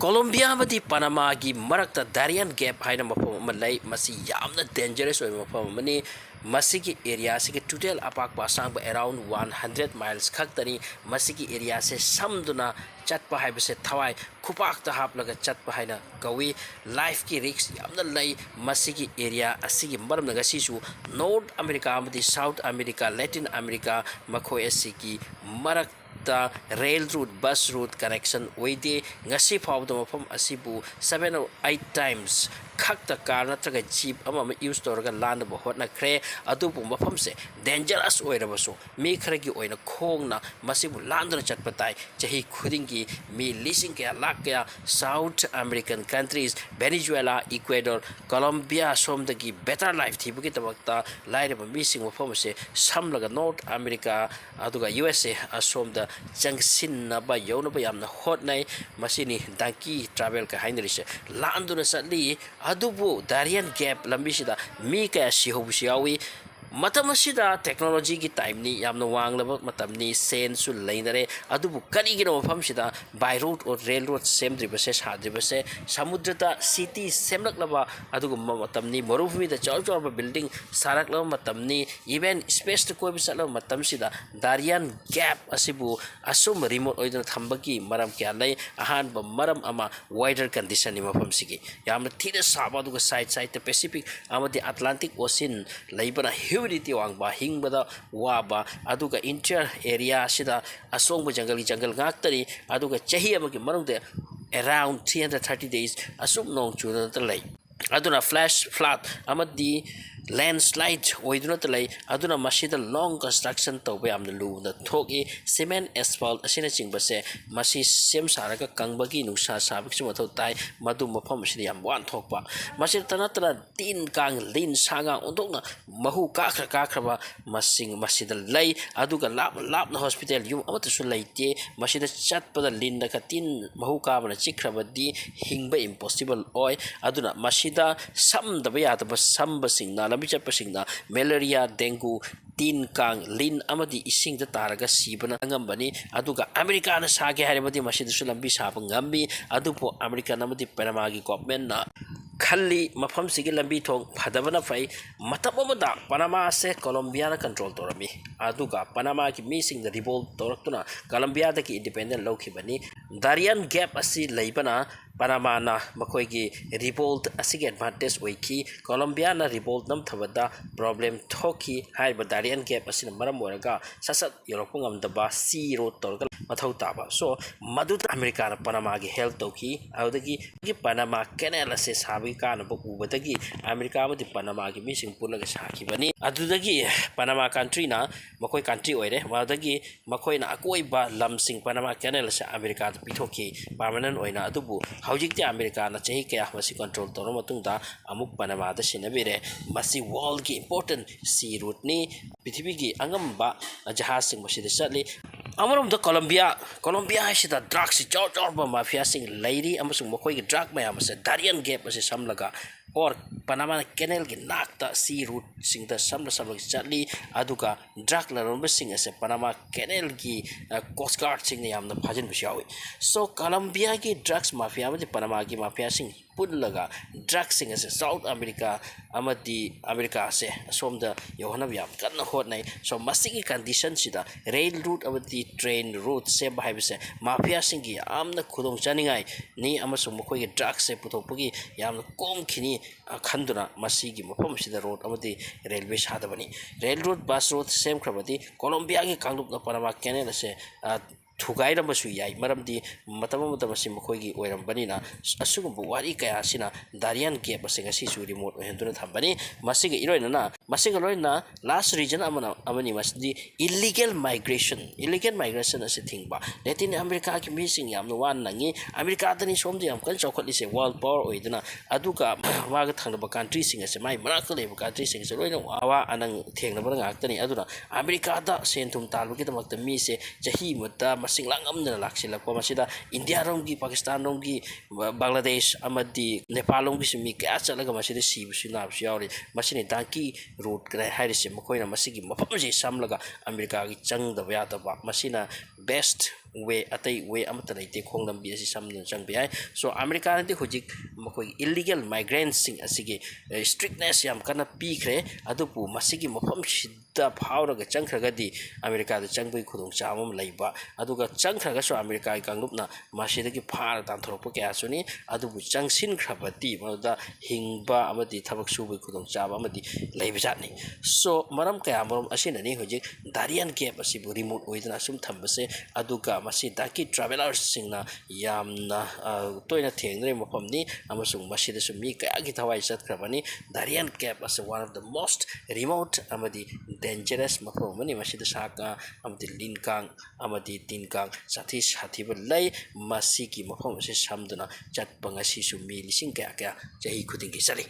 Colombia amadi Panama gi marakta darein gap haina mafam ama lay masi yamna dangerous oi mafam amani masigi area sigi total apak pasang around 100 miles khaktani masigi area se samduna chatpa haibase thawai khupak ta haplaga chatpa haina kawi life ki risk yamna lay masigi area asigi maram naga sisu North America amadi South America Latin America makhoi asigi marak the rail route bus route connection oide ngasi fawda mafam asibu 7 or 8 times khakta car natraga jeep ama use torga land bo hotna khre adubu mafam se dangerous oirabaso mi kharagi oina khongna masibu landra chatpatai chahi khudingi mi leasing ke lakya South American countries Venezuela Ecuador Colombia somdagi better life thibugi tabakta laireba missing mafam se samlaga North America aduga USA asomda jangsin naba yawnaba yamna hotnai masini donkey travel ka hainrise landuna satli adubu darein gap lambisida mi ka sihobusiawi matamashida technology ki time ni yamna wanglaba matamni sen su leinare adubu karigino famsida by road or railroad semdribase sadribase samudrata city semlaklaba adugu matamni moruvumi da chawchawba building saraklaba matamni even space to koi bisala matamsida darein gap asibu asum remote oidna thambaki maram kya lai ahan ba maram ama wider condition ni mafamsigi yamna thida saba aduga side pacific amadi atlantic ocean laibana humidity wangba hingbada waba aduga interior area sida asongba jungle ngaktari aduga chahi amagi manungde around 330 days asum nong chuna talai aduna flash flood amadi landslide oiduna talai aduna masida long construction tawbe amna lu na thoki cement asphalt asina chingbase masi sem saraga kangbagi nusa sabik suma thautai madu mafam asidi yam wan thokpa masi tanatra tin kang lin sanga ondokna mahu kakhraba masing masida lay aduga lap na hospital yum amata su laite masida chatpada lin na katin mahu kabana chikhrabadi hingba impossible oi aduna masida samdaba yadaba samba singna lambi chapasingna malaria dengue tin kang lin amadi ising da taraga sibana ngambani aduga america na sage haribadi masida su lambi saba ngambi adupo america namadi panama gi government na khalli mafam sigi lambi thong phadabana fai matabamada panama se Colombia na control torami aduga panama ki missing the revolt toraktuna Colombia da ki independent lokhibani darein gap asi leibana Panama na makoi gi revolt asigi advantage oiki Colombia na revolt nam thabada problem thoki haiba darein gap asina maram oraga sasat europe ngamdaba sea road torga mathau taba so madu America na Panama gi help toki audagi gi Panama canal ase sabi kana ba ubadagi America madi Panama gi missing pulaga saki bani adudagi Panama country na makoi country oire wadagi makoi na akoi ba lamsing Panama canal ase America pithoki permanent oina adubu hawjikti America na chahi kaya masi control toro matungda amuk Panama da sinabire masi world ki important sea route ni prithibi gi angamba jahaz sing masi satli amarom da Colombia sida drugs chawba mafia sing lady amasung makoi gi drug mayam se darein gap ase samlaga or Panama canal ki nakta sea route sing da samla chatli aduga drug la romba sing ase Panama canal ki coast guard sing yamna phajin bishawi so Colombia ki drugs mafia amadi Panama ki mafia sing pullaga drugs sing ase South America amadi America se somda yohana yam kanna hotnai so masigi condition sida rail route amadi train route se bahai se mafia sing ki amna khudong chaningai ni amasung mokoi ki drugs se puthokpagi yamna kom khini khanduna masigi mafam sida road amadi railway sadabani rail road bus road same khrabadi Colombia ki kanglup na Panama canal se thugai rambasu yai maramdi matama mokhoigi oirambani na asugum wari kaya sina darein gap asing asi su remote ohenduna thambani masiga iroina na masiga loina last region amani masdi illegal migration ase thingba Latin America ki missing yamna wan nangi America tani somdi yam kan chokhatli se world power oiduna aduga waga thangba country sing ase mai marakle country sing se loina awa anang thengna bana ngaktani aduna America da sentum talbuki tamakta mi se jahi mutta masing langam na laksila ko masida India rongi Pakistan rongi Bangladesh amadi Nepal rongi simi kya chalaga masida sibu sinab siawri masini donkey road kra hairisi makoina masigi mafam je samlaga America gi chang da ya da ba masina best वे अतई वे अमत लेते खोंग लंबी असि समदुन चंग बियाय so America नदि हुजिक मखोई illegal migrants सिंग असिगे strictness याम कना पीखरे अदुपु मसिगी मफम सिद्दा फावरगा चंखरगदि America the चंगबई खुदोंग चामम लैबा अदुगा चंखरगसो America कांगलुपना मासिदगी फार तांथोरपो कयासुनी अदुबु चंगसिन खरबति मदा हिंगबा अमदि थबक सुबई खुदोंग चाबा अमदि लैबजानी सो मरम कया मरम असिननी हुजिक दारियन गेप असिबु रिमोट ओइदना सुम थंबसे अदुगा मसि दाकी ट्रैवलर्स सिंगना यामना तोयना थेंगरे मफमनी अमसुंग मसिदसु मी कयागी थवाई चतखरबनी Darien Gap as one of the most remote अमदि डेंजरस मफमनी मसिद साका अमदि लिनकांग अमदि तिनकांग साथी साथीबु लै मसिगी मफम असे समदुना चतपंग असिसु मी लिसिंग कया कया चही खुदिंगी चली